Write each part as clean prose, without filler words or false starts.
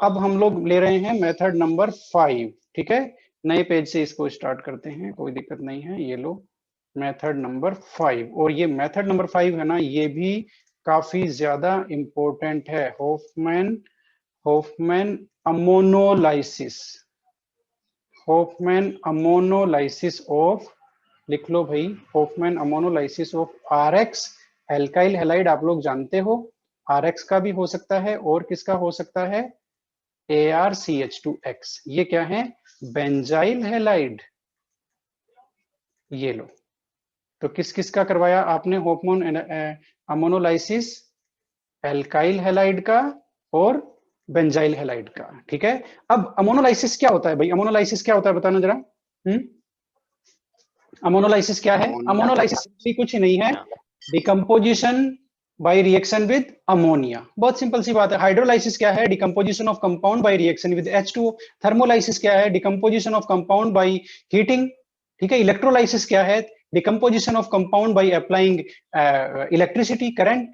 अब हम लोग ले रहे हैं मेथड नंबर 5, ठीक है। नए पेज से इसको स्टार्ट करते हैं, कोई दिक्कत नहीं है। ये लो मेथड नंबर 5, और ये मेथड नंबर 5 है ना, ये भी काफी ज्यादा इंपॉर्टेंट है। Hofmann Hofmann ammonolysis, Hofmann ammonolysis of, लिख लो भाई, Hofmann ammonolysis of RX alkyl halide. आप लोग जानते हो आरएक्स का भी हो सकता है, और किसका हो सकता है, ArCH2X। ये क्या है, बेंजाइल हैलाइड। ये लो, तो किस किस का करवाया आपने होफमैन अमोनोलाइसिस, एल्काइल हैलाइड का और बेंजाइल हैलाइड का, ठीक है। अब अमोनोलाइसिस क्या होता है भाई, अमोनोलाइसिस क्या होता है बताना जरा। अमोनोलाइसिस क्या है, अमोनोलाइसिस कुछ नहीं है, decomposition by reaction with ammonia. बहुत सिंपल सी बात है। हाइड्रोलाइसिस क्या है, decomposition of compound by reaction with H2O। Thermolysis क्या है, decomposition of compound by heating, ठीक है। इलेक्ट्रोलाइसिस क्या है, decomposition of compound by applying electricity, current,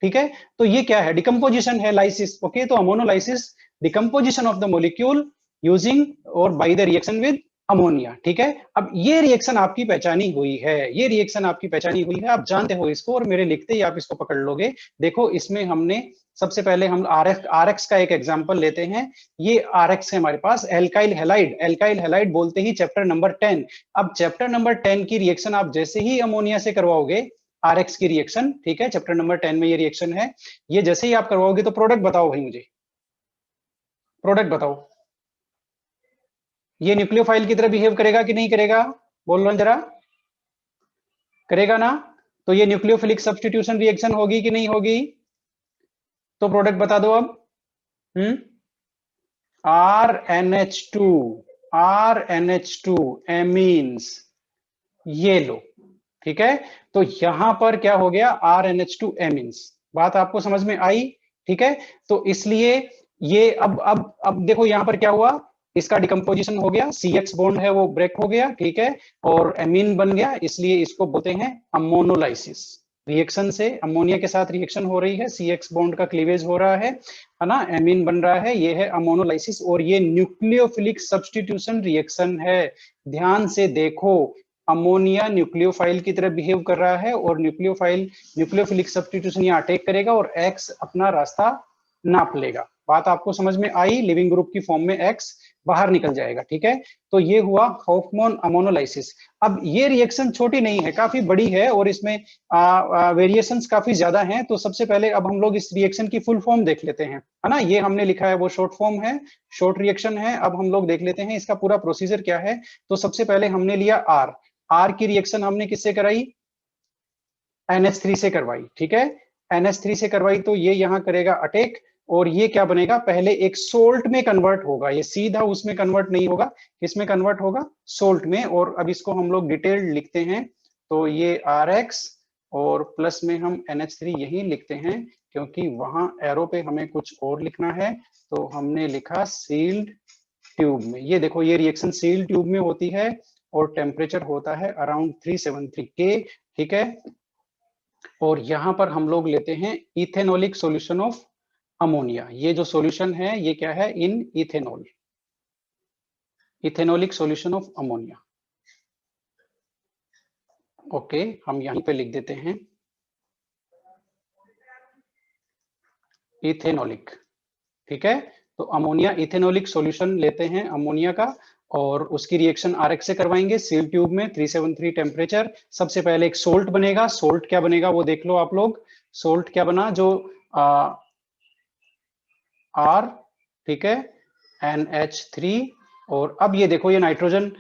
ठीक है। तो ये क्या है, डिकम्पोजिशन है, लाइसिस, ओके। तो ammonolysis decomposition of the molecule using और by the reaction with ammonia, ठीक है। अब ये रिएक्शन आपकी पहचानी हुई है, ये रिएक्शन आपकी पहचानी हुई है, आप जानते हो इसको, और मेरे लिखते ही आप इसको पकड़ लोगे। देखो इसमें हमने सबसे पहले हम आरएक्स का एक एग्जांपल लेते हैं। ये आरएक्स है हमारे पास, एल्काइल हैलाइड। एल्काइल हैलाइड बोलते ही चैप्टर नंबर 10। अब चैप्टर नंबर 10 की रिएक्शन आप जैसे ही अमोनिया से करवाओगे, आरएक्स की रिएक्शन, ठीक है, चैप्टर नंबर 10 में ये रिएक्शन है। ये जैसे ही आप करवाओगे तो प्रोडक्ट बताओ भाई, मुझे प्रोडक्ट बताओ। ये न्यूक्लियोफाइल की तरह बिहेव करेगा कि नहीं करेगा, बोल लो जरा, करेगा ना। तो ये न्यूक्लियोफिलिक सब्स्टिट्यूशन रिएक्शन होगी कि नहीं होगी, तो प्रोडक्ट बता दो अब। RNH2, RNH2 एमीन्स, ये लो, ठीक है। तो यहां पर क्या हो गया, RNH2 एमीन्स। बात आपको समझ में आई, ठीक है। तो इसलिए ये अब देखो यहां पर क्या हुआ, इसका डिकम्पोजिशन हो गया, CX बॉन्ड है वो ब्रेक हो गया, ठीक है, और एमीन बन गया, इसलिए इसको बोलते हैं अमोनोलाइसिस। रिएक्शन से अमोनिया के साथ रिएक्शन हो रही है, CX बॉन्ड का क्लीवेज हो रहा है ना, एमीन बन रहा है, ये है अमोनोलाइसिस। और ये न्यूक्लियोफिलिक सब्स्टिट्यूशन रिएक्शन है। ध्यान से देखो, अमोनिया न्यूक्लियोफाइल की तरह बिहेव कर रहा है, और न्यूक्लियोफिलिक सब्स्टिट्यूशन यहाँ अटैक करेगा, और X अपना रास्ता नाप लेगा। बात आपको समझ में आई, लिविंग ग्रुप की फॉर्म में X बाहर निकल जाएगा, ठीक है। तो ये हुआ होफमैन अमोनोलाइसिस। अब ये रिएक्शन छोटी नहीं है, काफी बड़ी है, और इसमें वेरिएशंस काफी ज्यादा हैं। तो सबसे पहले अब हम लोग इस रिएक्शन की फुल फॉर्म देख लेते हैं, है ना। ये हमने लिखा है वो शॉर्ट फॉर्म है, शॉर्ट रिएक्शन है। अब हम लोग देख लेते हैं इसका पूरा प्रोसीजर क्या है। तो सबसे पहले हमने लिया R की रिएक्शन हमने किससे कराई, NH3 से करवाई, ठीक है। NH3 से करवाई तो ये यहां करेगा अटैक, और ये क्या बनेगा, पहले एक सोल्ट में कन्वर्ट होगा, ये सीधा उसमें कन्वर्ट नहीं होगा, किसमें कन्वर्ट होगा, सोल्ट में। और अब इसको हम लोग डिटेल्ड लिखते हैं, तो ये RX और प्लस में हम NH3 यही लिखते हैं, क्योंकि वहां एरो पे हमें कुछ और लिखना है। तो हमने लिखा सील्ड ट्यूब में। ये देखो ये रिएक्शन सील्ड ट्यूब में होती है, और टेम्परेचर होता है अराउंड 373 K, ठीक है। और यहां पर हम लोग लेते हैं इथेनॉलिक सॉल्यूशन ऑफ अमोनिया। ये जो सॉल्यूशन है ये क्या है, in ethanol, ethanolic solution of ammonia, okay. हम यहीं पे लिख देते हैं इथेनॉलिक, ठीक है। तो अमोनिया इथेनॉलिक सॉल्यूशन लेते हैं अमोनिया का, और उसकी रिएक्शन RX से करवाएंगे सील ट्यूब में, 373 टेम्परेचर। सबसे पहले एक सोल्ट बनेगा, सोल्ट क्या बनेगा वो देख लो आप लोग। सोल्ट क्या बना, जो R, ठीक है, NH3। और अब ये देखो ये नाइट्रोजन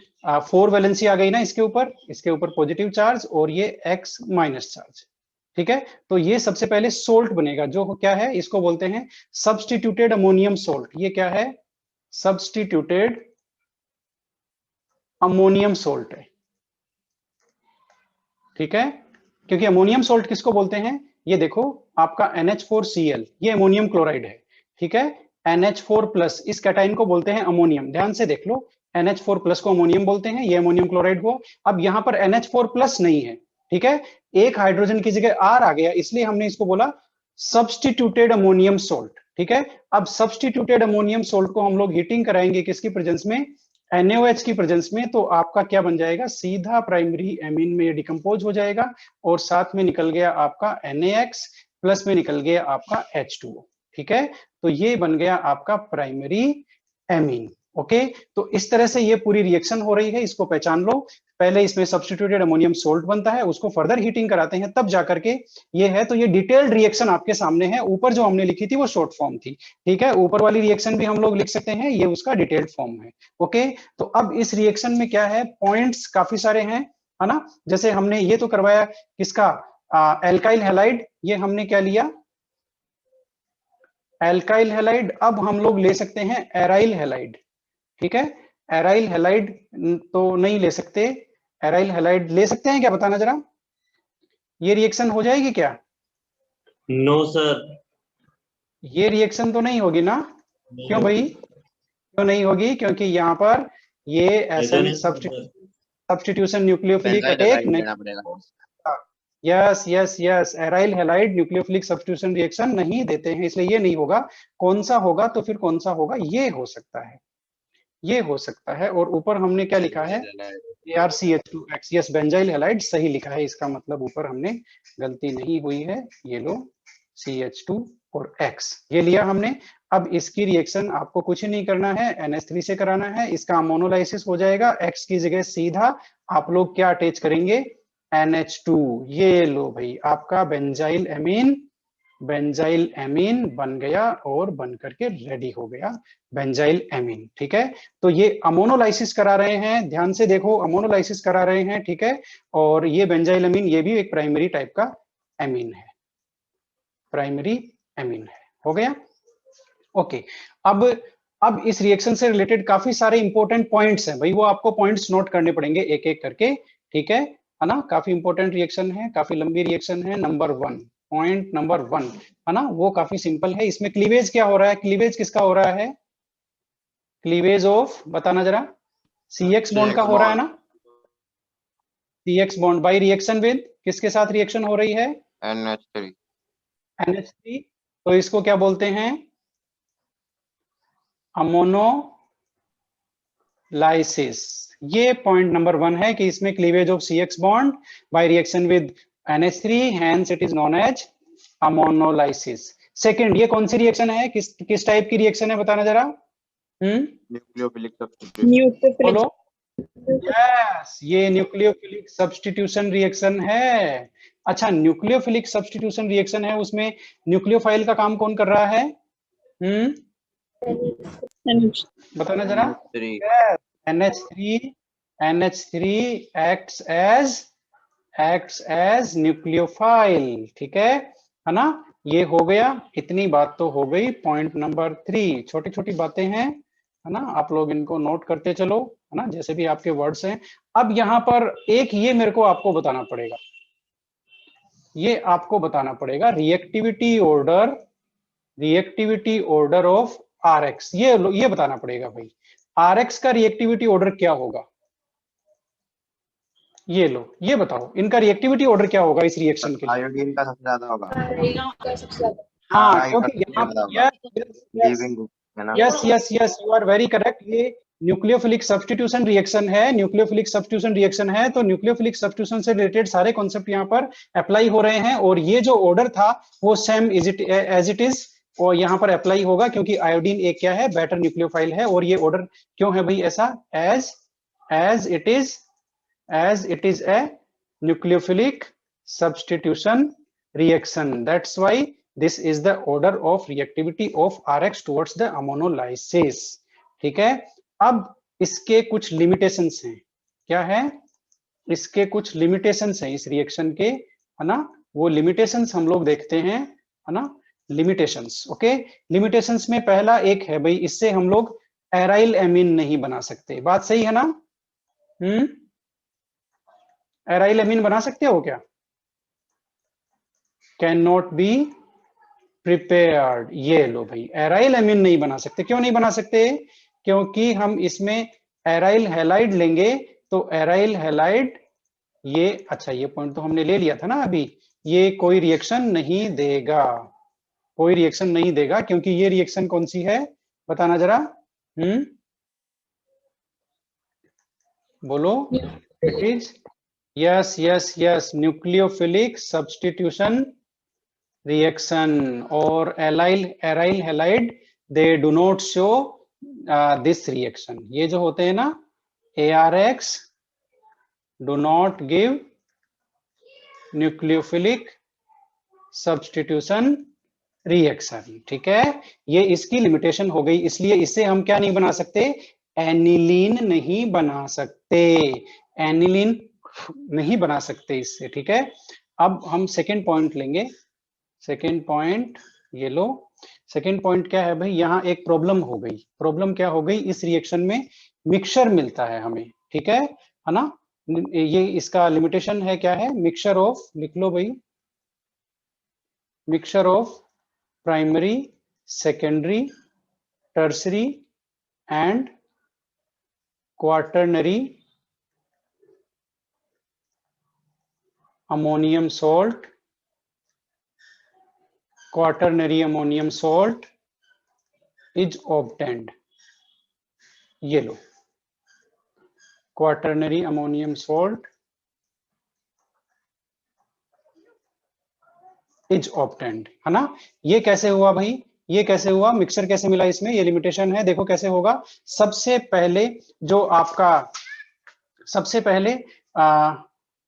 4 वैलेंसी आ गई ना इसके ऊपर पॉजिटिव चार्ज, और ये X माइनस चार्ज, ठीक है। तो ये सबसे पहले सोल्ट बनेगा, जो क्या है, इसको बोलते हैं सब्स्टिट्यूटेड अमोनियम सोल्ट। ये क्या है, सब्स्टिट्यूटेड अमोनियम सोल्ट है, ठीक है। क्योंकि अमोनियम सोल्ट किसको बोलते हैं, ये देखो आपका NH4Cl, ये अमोनियम क्लोराइड है, ठीक है। NH4 प्लस इस कैटाइन को बोलते हैं अमोनियम, ध्यान से देख लो, NH4 प्लस को अमोनियम बोलते हैं, ये अमोनियम क्लोराइड हो। अब यहां पर NH4 प्लस नहीं है, ठीक है, एक हाइड्रोजन की जगह R आ गया, इसलिए हमने इसको बोला सब्स्टिट्यूटेड अमोनियम सोल्ट, ठीक है। अब सब्स्टिट्यूटेड अमोनियम सोल्ट को हम लोग हीटिंग कराएंगे किसकी प्रेजेंस में, NaOH की प्रेजेंस में, तो आपका क्या बन जाएगा, सीधा प्राइमरी एमीन में डिकम्पोज हो जाएगा और साथ में निकल गया आपका NaX, प्लस में निकल गया आपका H2O। ठीक है, तो ये बन गया आपका प्राइमरी एमीन। ओके, तो इस तरह से ये पूरी रिएक्शन हो रही है, इसको पहचान लो। पहले इसमें सब्स्टिट्यूटेड अमोनियम सोल्ट बनता है, उसको फर्दर हीटिंग कराते हैं, तब जाकर के ये है। तो ये डिटेल्ड रिएक्शन आपके सामने है। ऊपर जो हमने लिखी थी वो शॉर्ट फॉर्म थी, ठीक है, ऊपर वाली रिएक्शन भी हम लोग लिख सकते हैं, ये उसका डिटेल्ड फॉर्म है। ओके, तो अब इस रिएक्शन में क्या है, पॉइंट्स काफी सारे हैं, है ना। जैसे हमने ये तो करवाया किसका, एल्काइल हैलाइड, ये हमने क्या लिया, एल्काइल हैलाइड। अब हम लोग ले सकते हैं एराइल हैलाइड। ठीक है, एराइल हैलाइड तो नहीं ले सकते, एराइल हैलाइड ले सकते हैं क्या, बताना जरा, ये रिएक्शन हो जाएगी क्या? नो सर, ये रिएक्शन तो नहीं होगी ना, क्यों भाई, क्यों नहीं होगी? क्योंकि यहाँ पर ये एसएन सब्स्टिट्यूशन न्यूक्लियोफिलिक अटैक नहीं, yes yes yes, aryl halide nucleophilic substitution reaction नहीं देते हैं, इसलिए ये नहीं होगा। कौन सा होगा, तो फिर कौन सा होगा, ये हो सकता है, ये हो सकता है। और ऊपर हमने क्या लिखा है, ArCH2X, यस, बेंजाइल हैलाइड सही लिखा है, इसका मतलब ऊपर हमने गलती नहीं हुई है। ये लो CH2 और X ये लिया हमने। अब इसकी रिएक्शन आपको कुछ ही नहीं करना है, NH3 से कराना है, इसका अमोनोलाइसिस हो जाएगा। X की जगह सीधा आप लोग क्या अटैच करेंगे, NH2। ये लो भाई आपका बेंजाइल एमीन, बेंजाइल एमीन बन गया और बन करके रेडी हो गया बेंजाइल एमीन। ठीक है, तो ये अमोनोलाइसिस करा रहे हैं, ध्यान से देखो, अमोनोलाइसिस करा रहे हैं। ठीक है, और ये बेंजाइल एमीन ये भी एक प्राइमरी टाइप का एमीन है, प्राइमरी एमीन है, हो गया। ओके, अब इस रिएक्शन से रिलेटेड काफी सारे इंपॉर्टेंट पॉइंट्स हैं भाई, वो आपको पॉइंट्स नोट करने पड़ेंगे एक एक करके। ठीक है ना, काफी इंपॉर्टेंट रिएक्शन है, काफी लंबी रिएक्शन है। नंबर 1, पॉइंट नंबर 1 है ना, वो काफी सिंपल है। इसमें क्लीवेज क्या हो रहा है, क्लीवेज किसका हो रहा है, क्लीवेज ऑफ, बताना जरा, CX बॉन्ड का हो रहा है ना, CX bond by reaction with, किसके साथ रिएक्शन हो रही है, NH3। NH3। तो इसको क्या बोलते हैं, अमोनोलाइसिस। ये पॉइंट नंबर 1 है कि इसमें cleavage of CX bond by reaction with NH3, hence it is known as ammonolysis. Second, ये कौन सी रिएक्शन है, किस टाइप की रिएक्शन है, बताना जरा। Nucleophilic substitution. बोलो, यस, ये न्यूक्लियोफिलिक सब्स्टिट्यूशन रिएक्शन है। अच्छा, न्यूक्लियोफिलिक सब्स्टिट्यूशन रिएक्शन है, उसमें न्यूक्लियोफाइल का काम कौन कर रहा है, बताना जरा। NH3 acts as nucleophile. ठीक है ना, ये हो गया, इतनी बात तो हो गई। पॉइंट नंबर 3, छोटी छोटी बातें हैं, है ना, आप लोग इनको नोट करते चलो, है ना, जैसे भी आपके वर्ड्स हैं। अब यहाँ पर एक ये मेरे को आपको बताना पड़ेगा, ये आपको बताना पड़ेगा, रिएक्टिविटी ऑर्डर ऑफ RX, ये बताना पड़ेगा भाई, RX का रिएक्टिविटी ऑर्डर क्या होगा। ये लो, ये बताओ, इनका रिएक्टिविटी ऑर्डर क्या होगा इस रिएक्शन के लिए। आयोडीन का सबसे ज्यादा होगा। हाँ, क्योंकि yes, you are very correct. ये न्यूक्लियोफिलिक सब्स्टिट्यूशन रिएक्शन है, न्यूक्लियोफिलिक सब्स्टिट्यूशन रिएक्शन है, तो न्यूक्लियोफिलिक सब्स्टिट्यूशन से रिलेटेड सारे कॉन्सेप्ट यहाँ पर अप्लाई हो रहे हैं। और ये जो ऑर्डर था वो सेम एज इट इज और यहाँ पर अप्लाई होगा, क्योंकि आयोडीन एक क्या है, बेटर न्यूक्लियोफाइल है। और ये ऑर्डर क्यों है भाई ऐसा, as it is a nucleophilic substitution reaction, that's why this is the order of reactivity of RX towards the ammonolysis। ठीक है, अब इसके कुछ लिमिटेशंस हैं, क्या है, इसके कुछ लिमिटेशंस हैं इस रिएक्शन के, है ना, वो लिमिटेशंस हम लोग देखते हैं, है ना, लिमिटेशंस। ओके, लिमिटेशंस में पहला एक है भाई, इससे हम लोग एराइल एमीन नहीं बना सकते, बात सही है ना। एराइल एमीन बना सकते हो क्या, कैन नॉट बी प्रिपेयर्ड। ये लो भाई, एराइल एमीन नहीं बना सकते, क्यों नहीं बना सकते, क्योंकि हम इसमें एराइल हैलाइड लेंगे, तो एराइल हैलाइड ये, अच्छा ये पॉइंट तो हमने ले लिया था ना अभी, ये कोई रिएक्शन नहीं देगा, कोई रिएक्शन नहीं देगा, क्योंकि ये रिएक्शन कौन सी है बताना जरा। बोलो। It is yes yes yes nucleophilic substitution reaction, और aryl halide they do not show this reaction. ये जो होते हैं ना ARX do not give nucleophilic substitution reaction. ठीक है, ये इसकी लिमिटेशन हो गई, इसलिए इसे हम क्या नहीं बना सकते, एनिलीन नहीं बना सकते, एनिलीन नहीं बना सकते इससे। ठीक है, अब हम सेकेंड पॉइंट लेंगे। सेकेंड पॉइंट ये लो। सेकेंड पॉइंट क्या है भाई, यहाँ एक प्रॉब्लम हो गई। प्रॉब्लम क्या हो गई, इस रिएक्शन में मिक्सचर मिलता है हमें। ठीक है ना, ये इसका लिमिटेशन है, क्या है, मिक्सचर ऑफ, लिख लो भाई, mixture of primary, secondary, tertiary and quaternary ammonium salt, quaternary ammonium salt is obtained। ये लो, quaternary ammonium salt is obtained, है ना। ये कैसे हुआ भाई, ये कैसे हुआ, मिक्सर कैसे मिला इसमें, ये लिमिटेशन है। देखो कैसे होगा, सबसे पहले जो आपका, सबसे पहले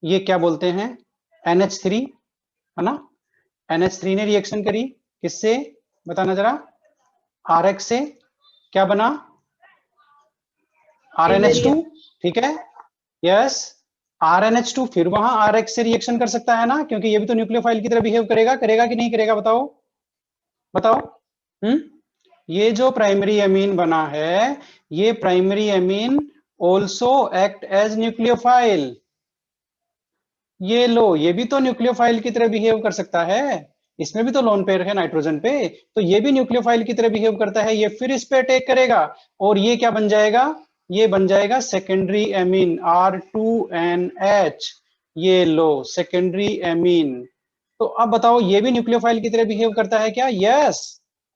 ये क्या बोलते हैं, NH3, है ना। NH3 ने रिएक्शन करी, किससे बताना जरा, RX से, क्या बना, RNH2। ठीक है, यस, RNH2 फिर वहां RX से रिएक्शन कर सकता है ना, क्योंकि ये भी तो न्यूक्लियोफाइल की तरह बिहेव करेगा, करेगा कि नहीं करेगा, बताओ बताओ। ये जो प्राइमरी एमीन बना है, ये primary amine also act as nucleophile. ये लो, ये भी तो न्यूक्लियोफाइल की तरह बिहेव कर सकता है, इसमें भी तो लोन पेयर है नाइट्रोजन पे, तो ये भी न्यूक्लियोफाइल की तरह बिहेव करता है। ये फिर इस पे अटैक करेगा, और ये क्या बन जाएगा, ये बन जाएगा सेकेंडरी एमीन R2NH। ये लो, सेकेंडरी एमीन। तो अब बताओ, ये भी न्यूक्लियोफाइल की तरह बिहेव करता है क्या, यस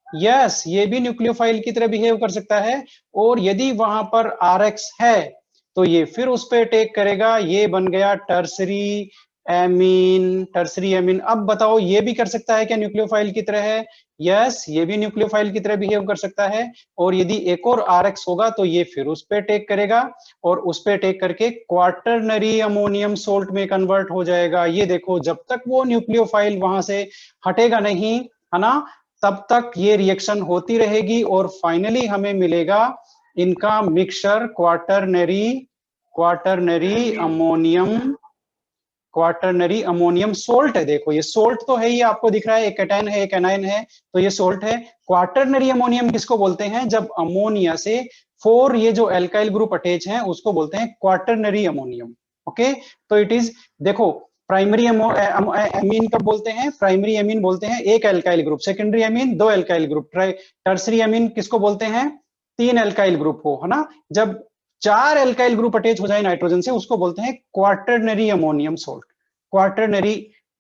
यस, ये भी न्यूक्लियोफाइल की तरह बिहेव कर सकता है। और यदि वहां पर RX है, तो ये फिर उस पर अटैक करेगा, ये बन गया टर्सरी एमीन, टर्सरी एमीन। अब बताओ, ये भी कर सकता है क्या न्यूक्लियोफाइल की तरह है, यस, ये भी न्यूक्लियोफाइल की तरह बिहेव कर सकता है। और यदि एक और RX होगा, तो ये फिर उस पर अटैक करेगा, और उस पर अटैक करके क्वाटरनरी अमोनियम सोल्ट में कन्वर्ट हो जाएगा। ये देखो, जब तक वो न्यूक्लियोफाइल वहां से हटेगा नहीं, है ना, तब तक ये रिएक्शन होती रहेगी, और फाइनली हमें मिलेगा इनका मिक्सचर क्वाटरनरी अमोनियम सोल्ट है। देखो, ये सोल्ट तो है, ये आपको दिख रहा है, एक कैटायन है एक एनायन है, तो ये सोल्ट है। क्वाटरनरी अमोनियम किसको बोलते हैं, जब अमोनिया से 4 ये जो एल्काइल ग्रुप अटैच हैं, उसको बोलते हैं क्वाटरनरी अमोनियम। ओके, तो इट इज, देखो, प्राइमरी एमीन कब बोलते हैं, प्राइमरी एमीन बोलते हैं एक alkyl group, secondary amine 2 alkyl group, tertiary amine किसको बोलते हैं, 3 एल्काइल ग्रुप हो, है ना। जब 4 एल्काइल ग्रुप अटैच हो जाए नाइट्रोजन से, उसको बोलते हैं quaternary ammonium salt, quaternary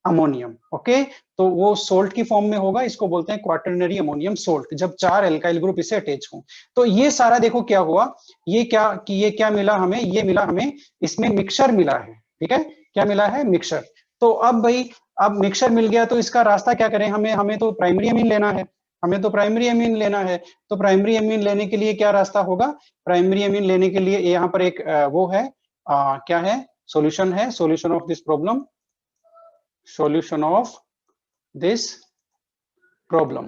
ammonium. Okay, तो वो सोल्ट की फॉर्म में होगा, इसको बोलते हैं क्वाटरनरी अमोनियम सोल्ट, जब 4 एल्काइल ग्रुप इसे अटैच हो। तो ये सारा देखो क्या हुआ, ये क्या मिला हमें, ये मिला हमें, इसमें मिक्सचर मिला है। ठीक है, क्या मिला है, मिक्सचर। तो अब भाई, अब मिक्सचर मिल गया, तो इसका रास्ता क्या करें, हमें तो प्राइमरी एमीन लेना है, हमें तो प्राइमरी एमीन लेना है। तो प्राइमरी एमीन लेने के लिए क्या रास्ता होगा, प्राइमरी एमीन लेने के लिए यहाँ पर एक वो है, क्या है, सॉल्यूशन है, solution of this problem, solution of this problem.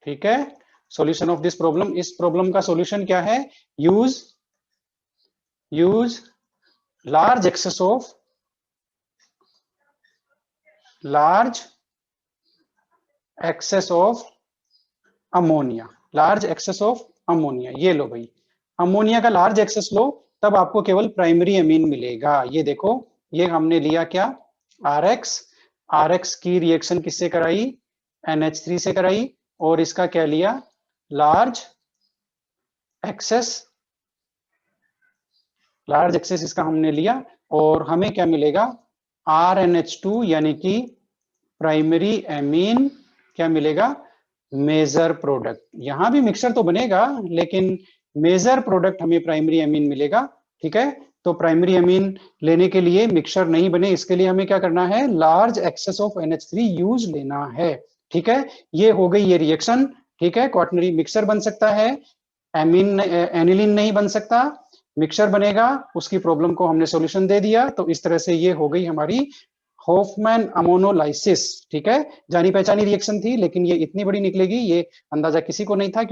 ठीक है, सॉल्यूशन ऑफ दिस प्रॉब्लम, इस प्रॉब्लम का सॉल्यूशन क्या है, use large access of ammonia, large access of ammonia. ये लो भाई, अमोनिया का लार्ज एक्सेस लो, तब आपको केवल प्राइमरी एमीन मिलेगा। ये देखो, ये हमने लिया क्या, RX की रिएक्शन किससे कराई, NH3 से कराई, और इसका क्या लिया, लार्ज एक्सेस इसका हमने लिया, और हमें क्या मिलेगा, RNH2, यानी कि प्राइमरी एमीन, क्या मिलेगा, मेजर प्रोडक्ट। यहां भी मिक्सचर तो बनेगा लेकिन मेजर प्रोडक्ट हमें प्राइमरी अमीन मिलेगा। ठीक है, तो प्राइमरी अमीन लेने के लिए मिक्सचर नहीं बने, इसके लिए हमें क्या करना है, large access of NH3 use लेना है। ठीक है, ये हो गई ये रिएक्शन। ठीक है, क्वाटरनरी मिक्सचर बन सकता है, एमीन एनिलीन नहीं बन सकता, मिक्सचर बनेगा, उसकी प्रॉब्लम को हमने सॉल्यूशन दे दिया। तो इस तरह से ये हो गई हमारी हॉफमैन अमोनोलाइसिस। ठीक है, जानी पहचानी रिएक्शन थी लेकिन ये इतनी बड़ी निकलेगी ये अंदाजा किसी को नहीं था।